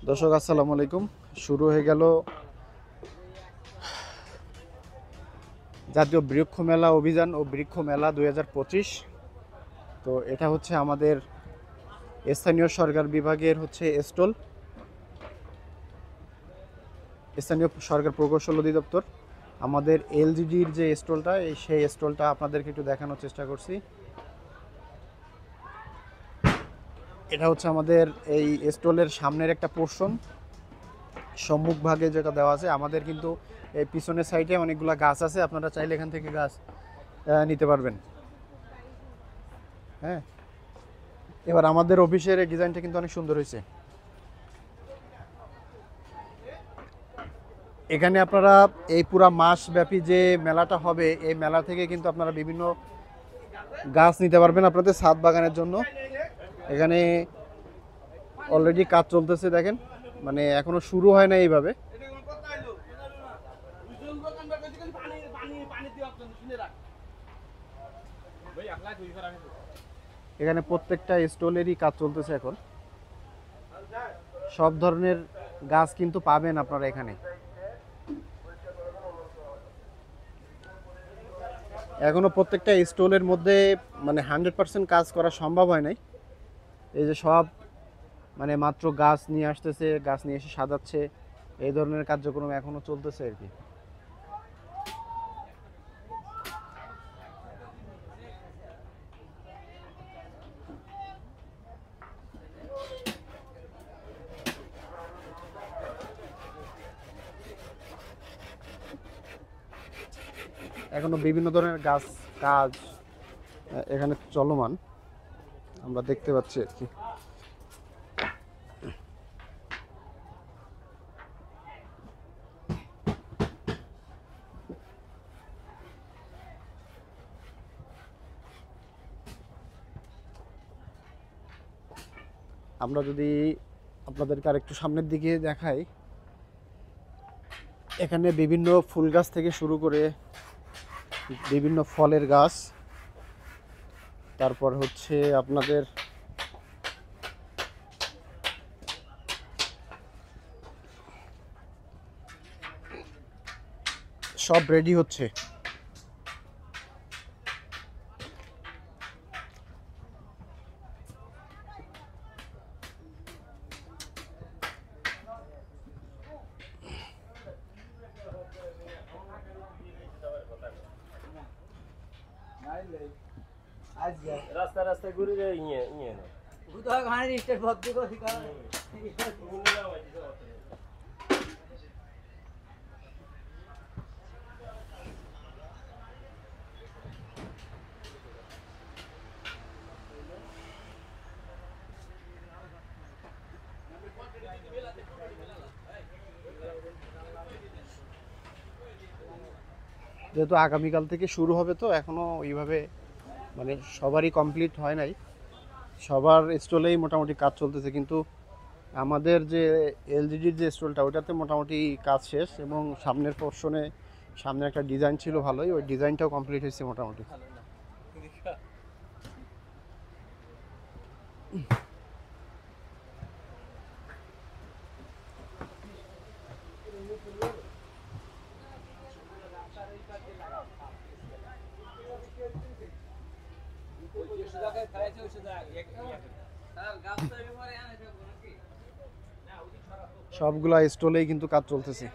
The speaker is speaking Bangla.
দর্শক আসসালামু আলাইকুম। শুরু হয়ে গেল জাতীয় বৃক্ষ মেলা অভিযান ও বৃক্ষ মেলা 2025। তো এটা হচ্ছে আমাদের স্থানীয় সরকার বিভাগের স্থানীয় সরকার প্রকৌশল অধিদপ্তর আমাদের এলজিডির যে স্টলটা সেই স্টলটা আপনাদেরকে একটু দেখানোর চেষ্টা করছি। এটা হচ্ছে আমাদের এই স্টলের সামনের একটা পোর্শন, সম্মুখ ভাগে যেটা দেওয়া আছে। আমাদের কিন্তু এই পিছনের সাইডে অনেকগুলো গাছ আছে, আপনারা চাইলে এখান থেকে গাছ নিতে পারবেন। হ্যাঁ, এবার আমাদের অফিসের এই ডিজাইনটা কিন্তু অনেক সুন্দর হয়েছে। এখানে আপনারা এই পুরা মাস ব্যাপী যে মেলাটা হবে, এই মেলা থেকে কিন্তু আপনারা বিভিন্ন গাছ নিতে পারবেন আপনাদের ছাদ বাগানের জন্য। এখানে অলরেডি কাজ চলতেছে, দেখেন, মানে এখনো শুরু হয় না এইভাবে। এখানে প্রত্যেকটা স্টলেরই কাজ চলতেছে এখন। সব ধরনের গাছ কিন্তু পাবেন আপনারা এখানে। এখনো প্রত্যেকটা স্টলের মধ্যে মানে 100% কাজ করা সম্ভব হয় নাই। এই যে সব মানে মাত্র গাছ নিয়ে আসতেছে, গাছ নিয়ে এসে সাজাচ্ছে, এই ধরনের কার্যক্রম এখনো চলতেছে আর কি। এখনো বিভিন্ন ধরনের গাছ কাজ এখানে চলমান আমরা দেখতে পাচ্ছি আর কি। আমরা যদি আপনাদেরকে আর একটু সামনের দিকে দেখাই, এখানে বিভিন্ন ফুল গাছ থেকে শুরু করে বিভিন্ন ফলের গাছ, তারপর হচ্ছে আপনাদের সব রেডি হচ্ছে। রাস্তা রাস্তা ঘুরে যায় ইয়ে ইয়ে না বুধবার ঘাড়ে স্টেট ভর্তি করে কারণ যেহেতু আগামীকাল থেকে শুরু হবে, তো এখনো ওইভাবে মানে সবারই কমপ্লিট হয় নাই, সবার স্টলেই মোটামুটি কাজ চলতেছে। কিন্তু আমাদের যে এলজিডির যে স্টলটা, ওটাতে মোটামুটি কাজ শেষ, এবং সামনের পোর্শনে সামনে একটা ডিজাইন ছিল ভালোই, ওই ডিজাইনটাও কমপ্লিট হয়েছে মোটামুটি। সবগুলা স্টলেই কিন্তু কাজ চলতেছে।